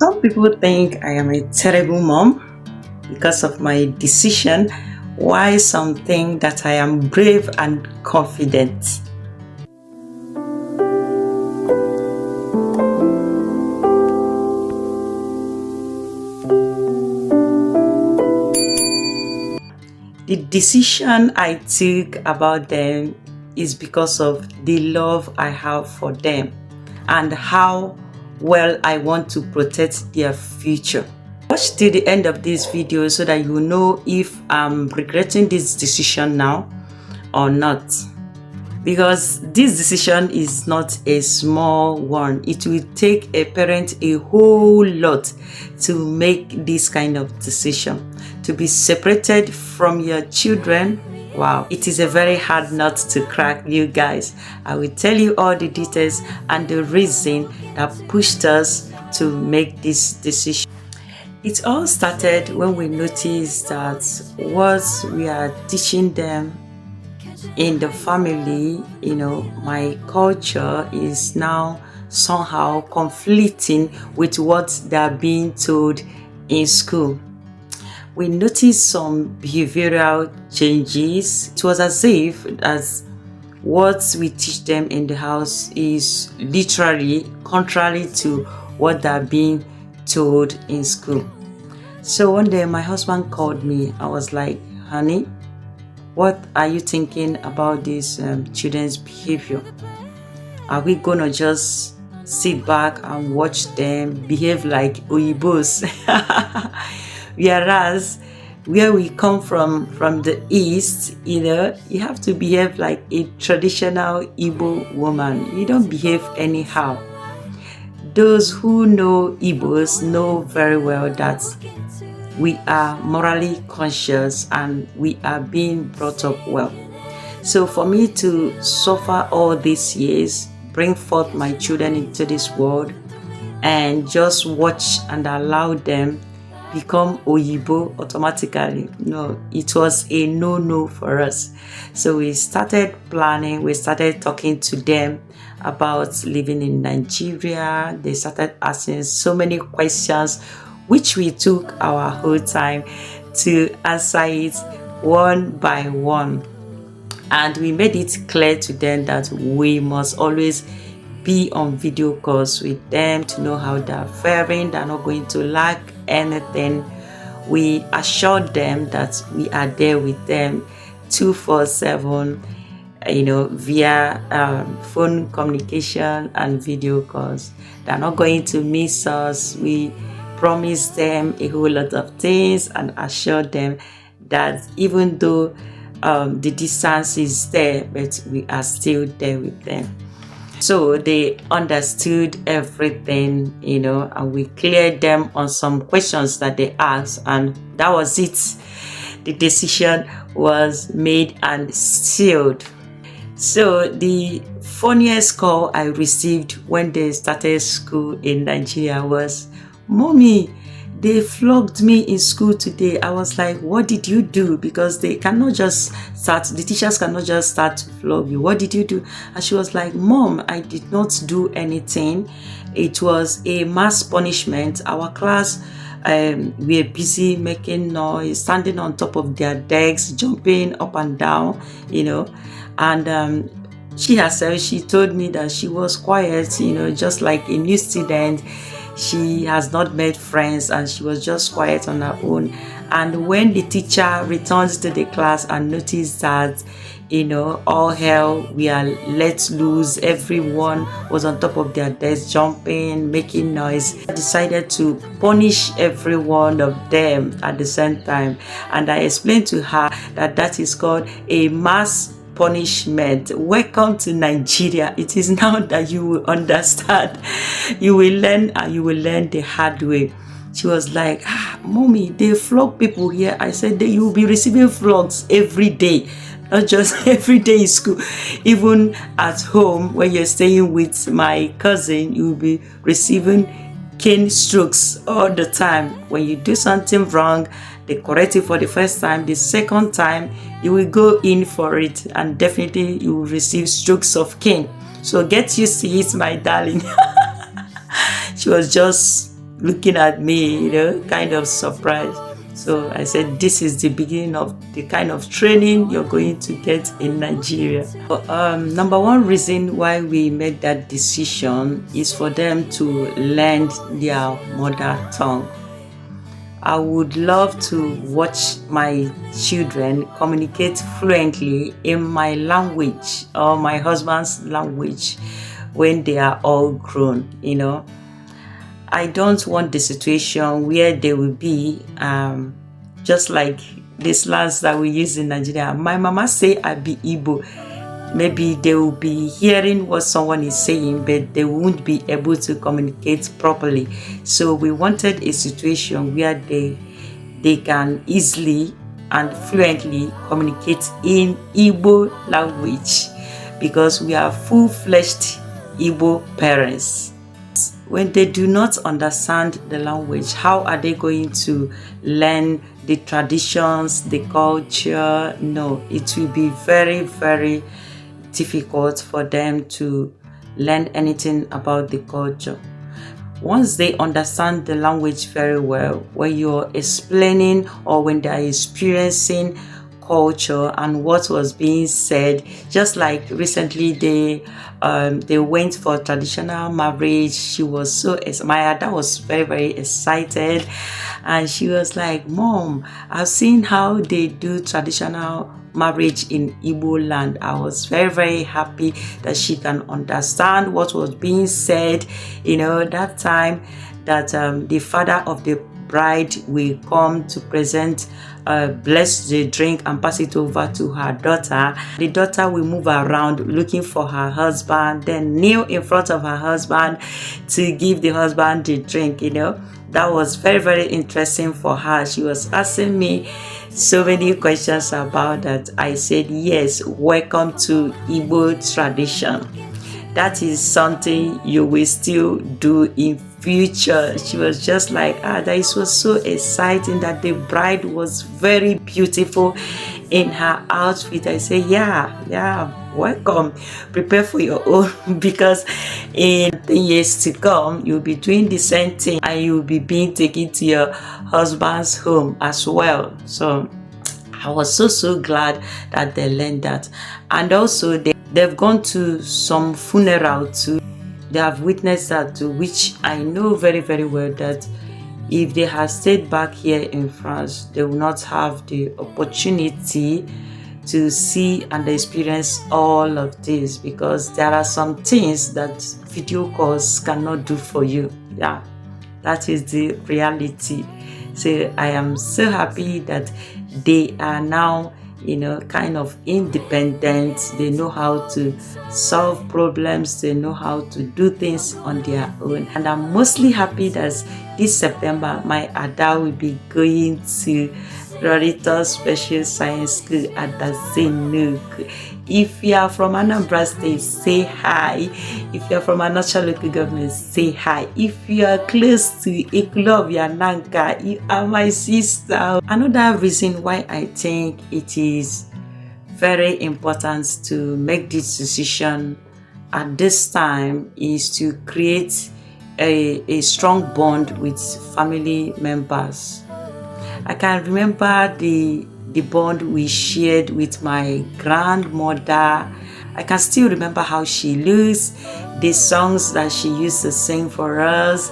Some people think I am a terrible mom because of my decision, while some think that I am brave and confident. The decision I took about them is because of the love I have for them and how well I want to protect their future. Watch till the end of this video so that you know if I'm regretting this decision now or not. Because this decision is not a small one. It will take a parent a whole lot to make this kind of decision. To be separated from your children, wow, it is a very hard nut to crack, you guys. I will tell you all the details and the reason that pushed us to make this decision. It all started when we noticed that what we are teaching them in the family, my culture is now somehow conflicting with what they are being told in school. We noticed some behavioral changes. It was as if what we teach them in the house is literally contrary to what they're being told in school. So one day my husband called me. I was like, honey, what are you thinking about these children's behavior? Are we gonna just sit back and watch them behave like Oyibos? Whereas where we come from the east, you have to behave like a traditional Igbo woman. You don't behave anyhow. Those who know Igbos know very well that we are morally conscious and we are being brought up well. So for me to suffer all these years, bring forth my children into this world and just watch and allow them become Oyibo automatically, no, it was a no for us. So we started planning, we started talking to them about living in Nigeria. They started asking so many questions, which we took our whole time to answer it one by one. And we made it clear to them that we must always be on video calls with them to know how they're faring. They're not going to lack anything. We assured them that we are there with them 24/7, via phone communication and video calls. They're not going to miss us. We promise them a whole lot of things and assure them that even though the distance is there, but we are still there with them. So they understood everything, and we cleared them on some questions that they asked, and that was it. The decision was made and sealed. So the funniest call I received when they started school in Nigeria was, "Mommy, they flogged me in school today." I was like, "What did you do?" Because the teachers cannot just start to flog you. "What did you do?" And she was like, "Mom, I did not do anything. It was a mass punishment. Our class, we were busy making noise, standing on top of their decks, jumping up and down, and she herself, she told me that she was quiet, just like a new student. She has not made friends and she was just quiet on her own. And when the teacher returns to the class and noticed that, all hell, we are let loose, everyone was on top of their desks, jumping, making noise, I decided to punish every one of them at the same time. And I explained to her that is called a mass punishment. Welcome to Nigeria. It is now that you will understand. You will learn, and you will learn the hard way. She was like, "Mommy, they flog people here." I said, "You will be receiving flogs every day, not just every day in school. Even at home, when you're staying with my cousin, you will be receiving cane strokes all the time. When you do something wrong, they correct it for the first time. The second time, you will go in for it, and definitely you will receive strokes of cane. So get used to it, my darling." She was just looking at me, kind of surprised. So I said, this is the beginning of the kind of training you're going to get in Nigeria. Number one reason why we made that decision is for them to learn their mother tongue. I would love to watch my children communicate fluently in my language or my husband's language when they are all grown, I don't want the situation where they will be just like the slangs that we use in Nigeria. My mama say I be Igbo. Maybe they will be hearing what someone is saying, but they won't be able to communicate properly. So we wanted a situation where they can easily and fluently communicate in Igbo language, because we are full-fledged Igbo parents. When they do not understand the language, how are they going to learn the traditions, the culture? No, it will be very, very difficult for them to learn anything about the culture. Once they understand the language very well, when you're explaining or when they're experiencing culture and what was being said, just like recently they went for traditional marriage. She was so my dad was very, very excited, and she was like, "Mom, I've seen how they do traditional marriage in Igbo land." I was very, very happy that she can understand what was being said. That time that the father of the bride will come to present, bless the drink and pass it over to her daughter. The daughter will move around looking for her husband, then kneel in front of her husband to give the husband the drink. That was very, very interesting for her. She was asking me so many questions about that. I said, yes, welcome to Igbo tradition. That is something you will still do in future. She was just like, that it was so exciting that the bride was very beautiful in her outfit. I say, yeah, welcome. Prepare for your own, because in 10 years to come, you'll be doing the same thing and you'll be being taken to your husband's home as well. So I was so glad that they learned that. And also they've gone to some funeral too. They have witnessed that too, which I know very, very well that if they had stayed back here in France, they will not have the opportunity to see and experience all of this, because there are some things that video calls cannot do for you. Yeah, that is the reality. So I am so happy that they are now kind of independent. They know how to solve problems. They know how to do things on their own. And I'm mostly happy that this September, my Ada will be going to Rorito Special Science School at the Zenuk. If you are from Anambra State, say hi. If you are from Anambra local government, say hi. If you are close to Ekulobia Nanka, you are my sister. Another reason why I think it is very important to make this decision at this time is to create a strong bond with family members. I can remember the bond we shared with my grandmother. I can still remember how she looks, the songs that she used to sing for us,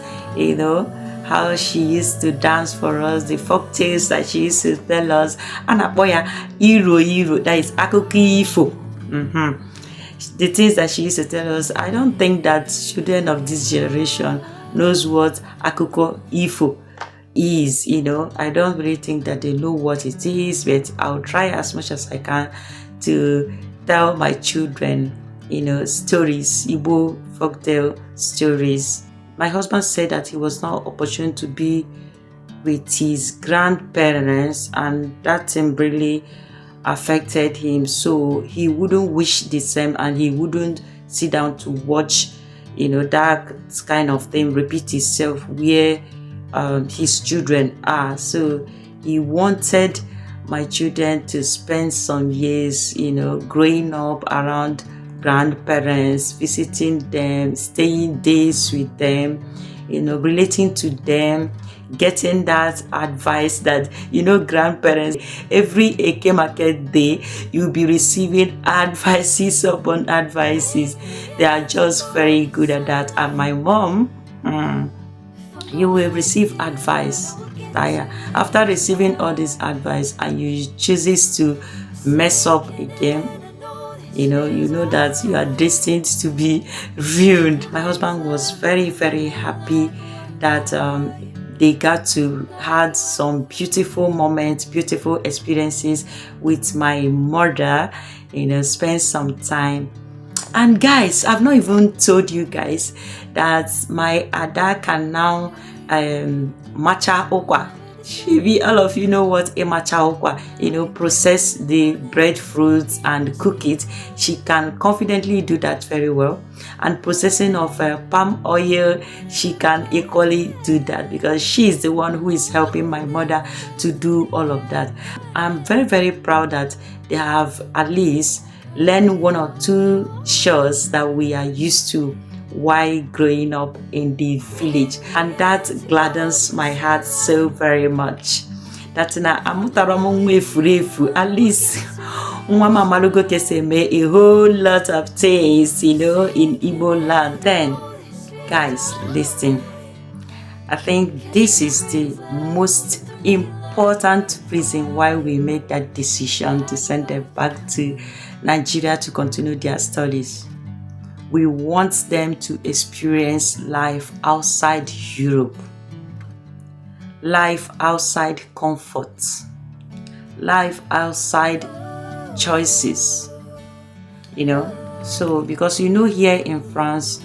how she used to dance for us, the folk tales that she used to tell us. And aboya, iro, that is akuko ifo. The things that she used to tell us, I don't think that children of this generation knows what akuko ifo is. I don't really think that they know what it is, but I'll try as much as I can to tell my children, stories, Igbo folktale stories. My husband said that he was not opportune to be with his grandparents, and that thing really affected him. So he wouldn't wish the same, and he wouldn't sit down to watch, that kind of thing repeat itself where his children are. So he wanted my children to spend some years, growing up around grandparents, visiting them, staying days with them, relating to them, getting that advice that, grandparents, every Eke market day, you'll be receiving advices upon advices. They are just very good at that. And my mom, you will receive advice. After receiving all this advice and you chooses to mess up again, you know that you are destined to be ruined. My husband was very, very happy that they got to had some beautiful moments, beautiful experiences with my mother, spend some time. And guys, I've not even told you guys that my Ada can now matcha okwa. Maybe all of you know what a matcha okwa, process the breadfruits and cook it. She can confidently do that very well. And processing of palm oil, she can equally do that because she is the one who is helping my mother to do all of that. I'm very, very proud that they have at least learned one or two chores that we are used to while growing up in the village, and that gladdens my heart so very much. That's na amutaramu furefu, at least mama malugo keseme a whole lot of things, in Igbo land. Then, guys, listen. I think this is the most important reason why we made that decision to send them back to Nigeria to continue their studies. We want them to experience life outside Europe, life outside comfort, life outside choices, So, because here in France,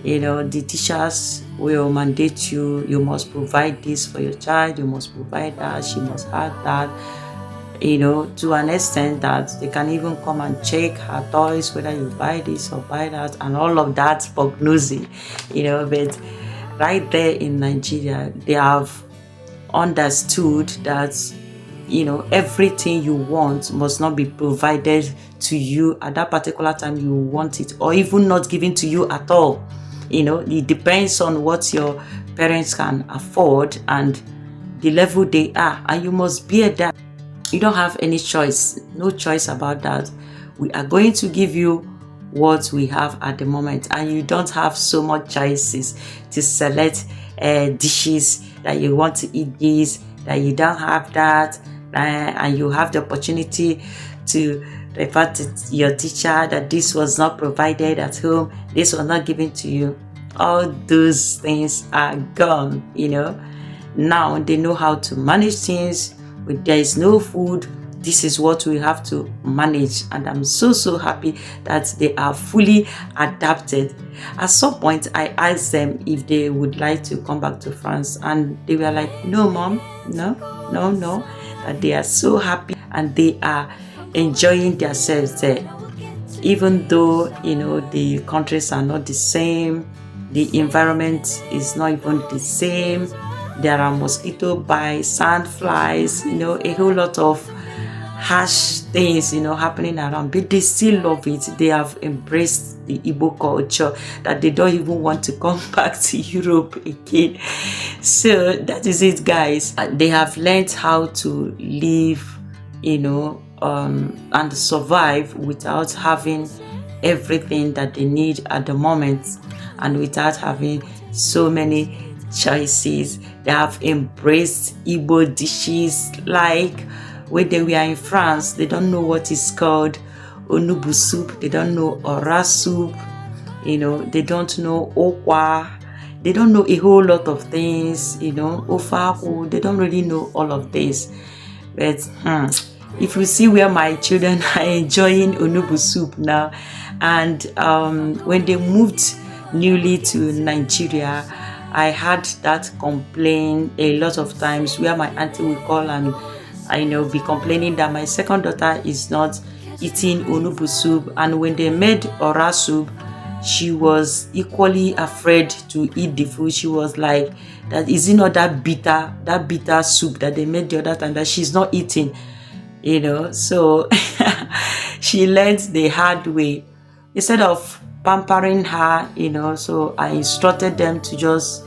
the teachers will mandate you must provide this for your child, you must provide that, she must have that. To an extent that they can even come and check her toys, whether you buy this or buy that, and all of that prognosing, but right there in Nigeria, they have understood that, everything you want must not be provided to you at that particular time you want it, or even not given to you at all. It depends on what your parents can afford and the level they are, and you must bear that. You don't have any choice, no choice about that. We are going to give you what we have at the moment, and you don't have so much choices to select dishes that you want to eat this, that you don't have that, and you have the opportunity to refer to your teacher that this was not provided at home, this was not given to you. All those things are gone, Now they know how to manage things. When there is no food, this is what we have to manage, and I'm so happy that they are fully adapted. At some point, I asked them if they would like to come back to France, and they were like, no mom, no, that they are so happy and they are enjoying themselves there. Even though, the countries are not the same, the environment is not even the same. There are mosquito bites, sand flies, a whole lot of harsh things, happening around. But they still love it. They have embraced the Igbo culture that they don't even want to come back to Europe again. So that is it, guys. They have learned how to live, and survive without having everything that they need at the moment, and without having so many choices. They have embraced Igbo dishes. Like when they were in France, they don't know what is called onubu soup, they don't know ora soup, they don't know okwa, they don't know a whole lot of things, ofaku, they don't really know all of this. But if you see where my children are enjoying onubu soup now, and when they moved newly to Nigeria, I had that complaint a lot of times where my auntie will call and be complaining that my second daughter is not eating onubu soup, and when they made ora soup, she was equally afraid to eat the food. She was like, that is it not that bitter soup that they made the other time that she's not eating, so she learned the hard way. Instead of pampering her, so I instructed them to just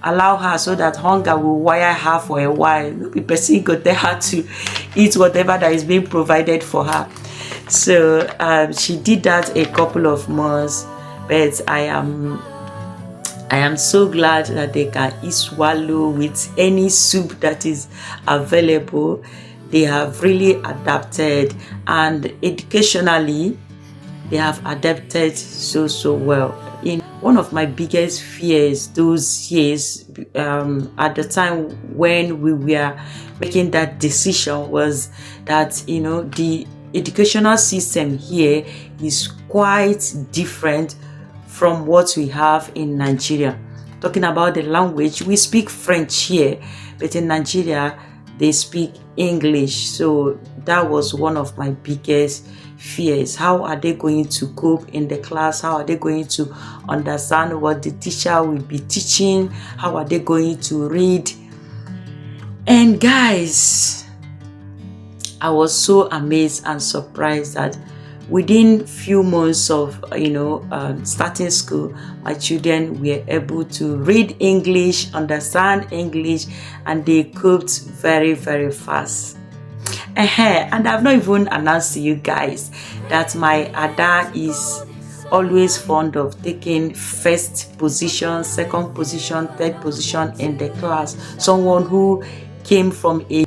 allow her so that hunger will wire her for a while. No be person go tell her to eat whatever that is being provided for her. So she did that a couple of months, but I am so glad that they can eat swallow with any soup that is available. They have really adapted, and educationally they have adapted so well. In one of my biggest fears those years, at the time when we were making that decision, was that the educational system here is quite different from what we have in Nigeria. Talking about the language, we speak French here, but in Nigeria they speak English. So that was one of my biggest fears. How are they going to cope in the class? How are they going to understand what the teacher will be teaching? How are they going to read? And guys, I was so amazed and surprised that within few months of starting school, my children were able to read English, understand English, and they coped very, very fast. And I've not even announced to you guys that my Ada is always fond of taking first position, second position, third position in the class. Someone who came from a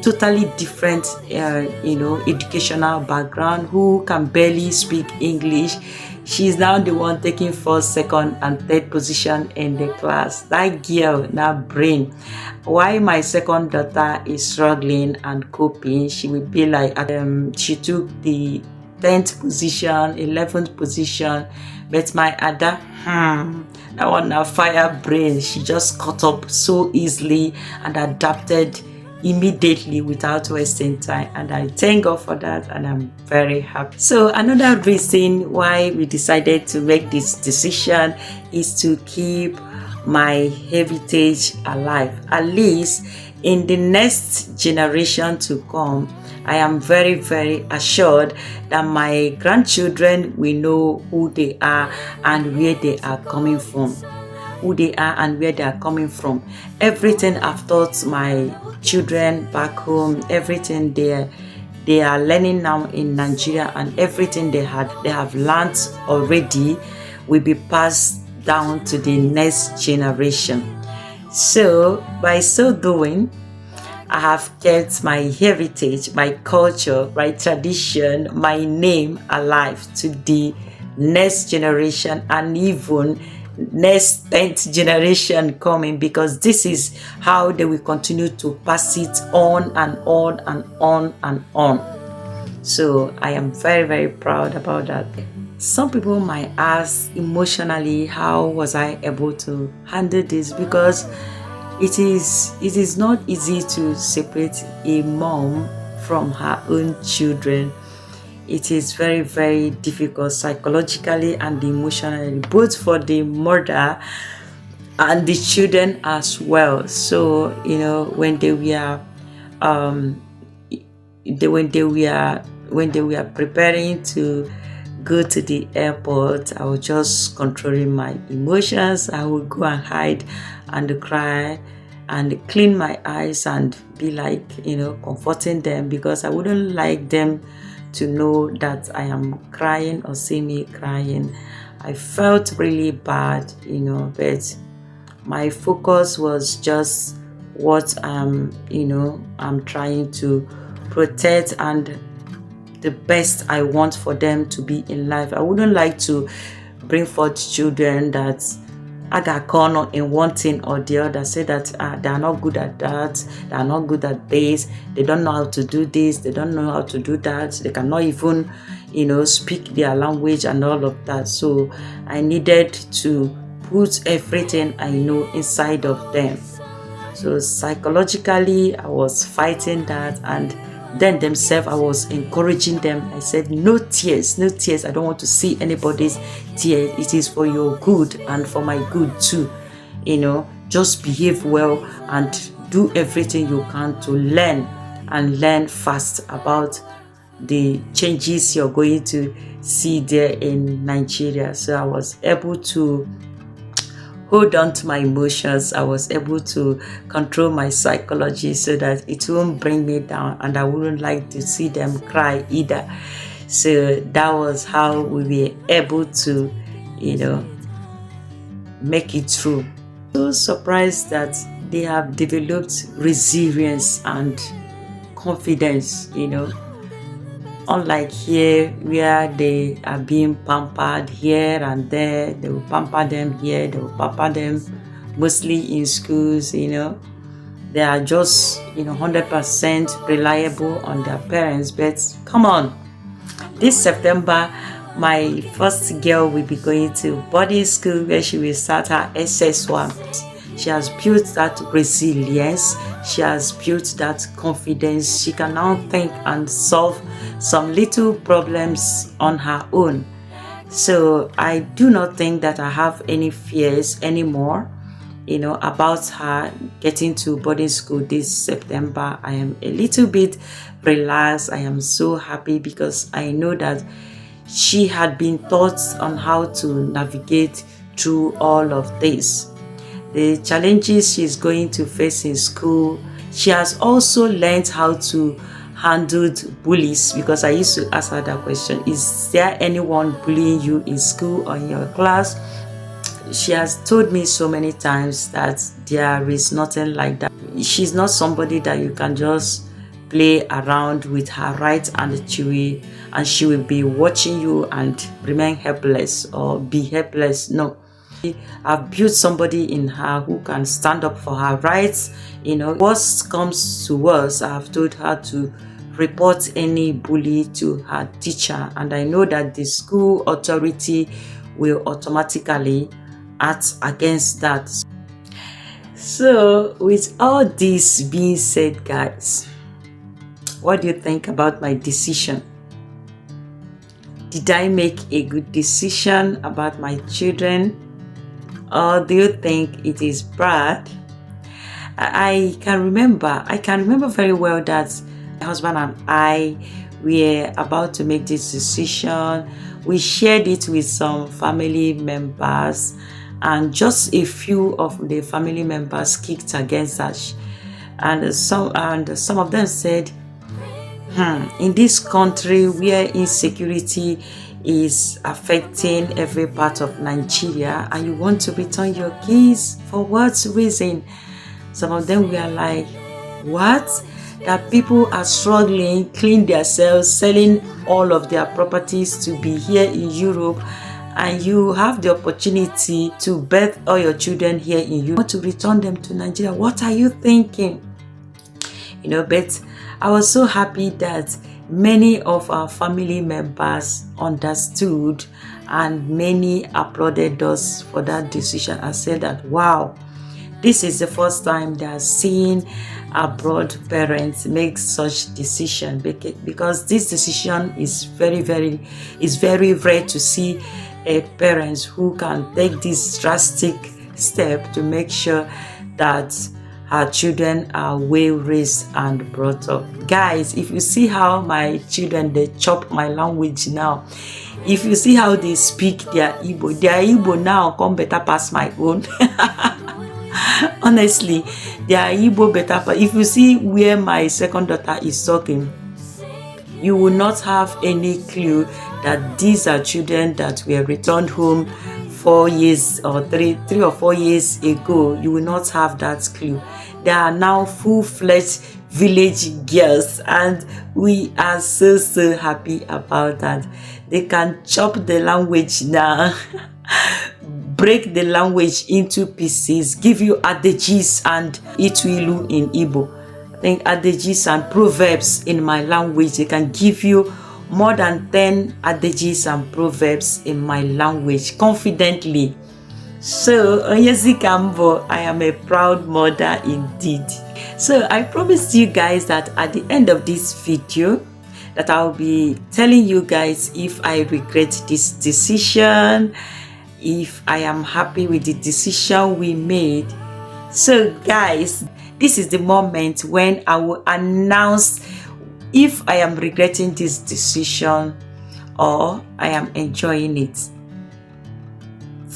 totally different educational background, who can barely speak English. She's now the one taking first, second, and third position in the class. That girl, that brain. Why my second daughter is struggling and coping, she will be like, she took the 10th position, 11th position, but my Ada, that one now fire brain. She just caught up so easily and adapted immediately without wasting time, and I thank God for that, and I'm very happy. So another reason why we decided to make this decision is to keep my heritage alive, at least in the next generation to come. I am very, very assured that my grandchildren will know who they are and where they are coming from. Everything I've taught my children back home, everything they are learning now in Nigeria, and everything they have learned already will be passed down to the next generation. So by so doing, I have kept my heritage, my culture, my tradition, my name alive to the next generation, and even next 10th generation coming, because this is how they will continue to pass it on and on and on and on. So I am very, very proud about that. Some people might ask, emotionally, how was I able to handle this? Because it is not easy to separate a mom from her own children. It is very, very difficult psychologically and emotionally, both for the mother and the children as well. So when they were preparing to go to the airport, I was just controlling my emotions. I would go and hide and cry and clean my eyes and be like, comforting them, because I wouldn't like them to know that I am crying or see me crying. I felt really bad, but my focus was just what I'm trying to protect and the best I want for them to be in life. I wouldn't like to bring forth children that I got caught in one thing or the other, say that they are not good at that, they are not good at this, they don't know how to do this, they don't know how to do that, they cannot even, speak their language and all of that. So I needed to put everything I know inside of them. So psychologically, I was fighting that, and then themselves, I was encouraging them. I said, no tears, I don't want to see anybody's tears. It is for your good and for my good too. Just behave well and do everything you can to learn, and learn fast about the changes you're going to see there in Nigeria. So I was able to hold on to my emotions. I was able to control my psychology so that it won't bring me down, and I wouldn't like to see them cry either. So that was how we were able to, make it through. So surprised that they have developed resilience and confidence, unlike here where they are being pampered here and there. They will pamper them here, they will pamper them mostly in schools. They are just 100% reliable on their parents. But come on, this September my first girl will be going to boarding school where she will start her SS1. She has built that resilience. She has built that confidence. She can now think and solve some little problems on her own. So I do not think that I have any fears anymore, about her getting to boarding school this September. I am a little bit relaxed. I am so happy because I know that she had been taught on how to navigate through all of this. The challenges she's going to face in school, she has also learned how to handle bullies, because I used to ask her that question: is there anyone bullying you in school or in your class? She has told me so many times that there is nothing like that. She's not somebody that you can just play around with her, right? And she will be watching you and remain helpless or be helpless. No. I've built somebody in her who can stand up for her rights. Worst comes to worst, I've told her to report any bully to her teacher, and I know that the school authority will automatically act against that. So with all this being said, guys, what do you think about my decision? Did I make a good decision about my children? Or do you think it is bad? I can remember very well that my husband and I were about to make this decision. We shared it with some family members, and just a few of the family members kicked against us. And some of them said, in this country where insecurity is affecting every part of Nigeria, and you want to return your kids for what reason? Some of them were like, what? That people are struggling, clean themselves, selling all of their properties to be here in Europe, and you have the opportunity to birth all your children here in Europe. You want to return them to Nigeria? What are you thinking? But I was so happy that many of our family members understood, and many applauded us for that decision and said that, wow, this is the first time they are seeing abroad parents make such decision, because this decision is very rare to see a parents who can take this drastic step to make sure that our children are well raised and brought up. Guys, if you see how my children, they chop my language now, if you see how they speak their Igbo now come better past my own. Honestly, their Igbo better. If you see where my second daughter is talking, you will not have any clue that these are children that were returned home 4 years or 3 or 4 years ago. You will not have that clue. They are now full-fledged village girls, and we are so happy about that. They can chop the language now, break the language into pieces, give you adages and itwilu in Igbo. I think adages and proverbs in my language. They can give you more than 10 adages and proverbs in my language confidently. So, Onyezikambo, I am a proud mother indeed. So, I promised you guys that at the end of this video, that I'll be telling you guys if I regret this decision, if I am happy with the decision we made. So, guys, this is the moment when I will announce if I am regretting this decision or I am enjoying it.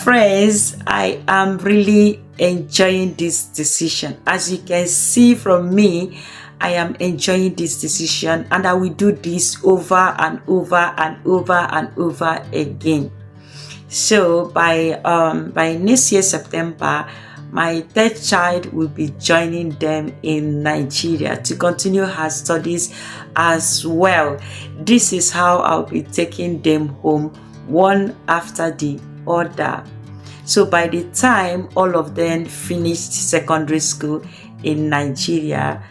friends, I am really enjoying this decision. As you can see from me, I am enjoying this decision, and I will do this over and over and over and over again. So by next year September, my third child will be joining them in Nigeria to continue her studies as well. This is how I'll be taking them home one after the other. So by the time all of them finished secondary school in Nigeria,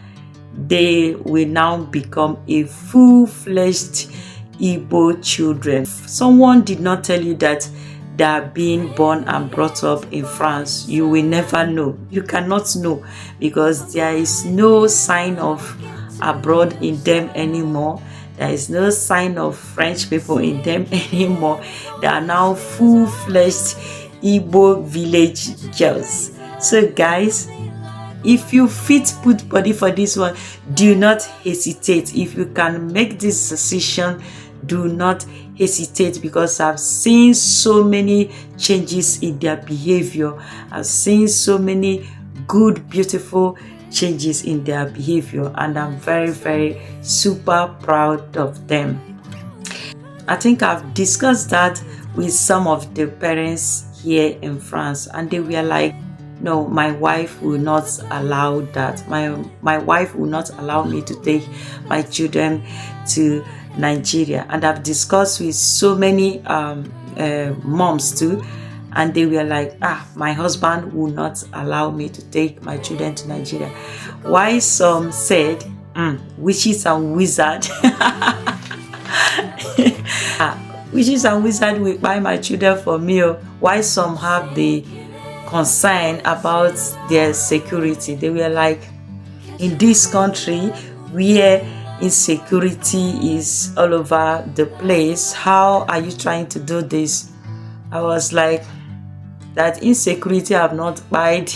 they will now become a full-fledged Igbo children. Someone did not tell you that they are being born and brought up in France. You will never know. You cannot know, because there is no sign of abroad in them anymore. There is no sign of French people in them anymore. They are now full-fledged Igbo village girls. So guys, if you fit put body for this one, do not hesitate. If you can make this decision, do not hesitate, because I've seen so many changes in their behavior. I've seen so many good, beautiful changes in their behavior, and I'm very, very super proud of them. I think I've discussed that with some of the parents here in France, and they were like, no, my wife will not allow that. My wife will not allow me to take my children to Nigeria. And I've discussed with so many moms too, and they were like, my husband will not allow me to take my children to Nigeria. Why some said, witches and wizard, witches and wizard will buy my children for me. Why some have the concern about their security. They were like, in this country where insecurity is all over the place, how are you trying to do this? I was like, that insecurity have not buyed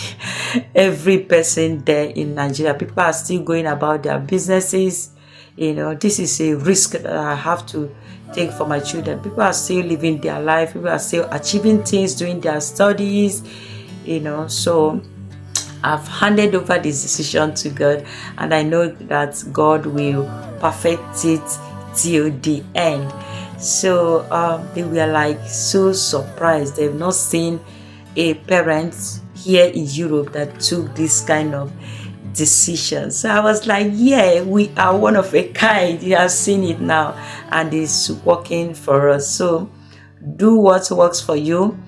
every person there in Nigeria. People are still going about their businesses. You know, this is a risk that I have to take for my children. People are still living their life. People are still achieving things, doing their studies. You know, so I've handed over this decision to God, and I know that God will perfect it till the end. So they were like so surprised. They've not seen a parent here in Europe that took this kind of decision. So I was like, yeah, we are one of a kind. You have seen it now, and it's working for us. So do what works for you.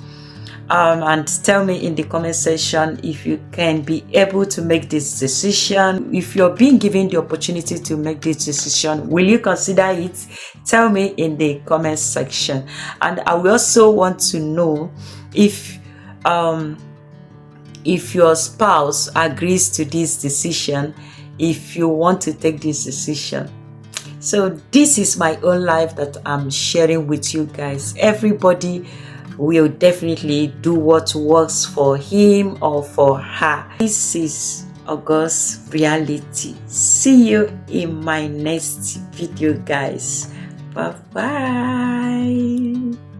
And tell me in the comment section if you can be able to make this decision. If you're being given the opportunity to make this decision, will you consider it? Tell me in the comment section. And I will also want to know if your spouse agrees to this decision, if you want to take this decision. So this is my own life that I'm sharing with you guys. Everybody will definitely do what works for him or for her. This is August reality. See you in my next video, guys. Bye bye.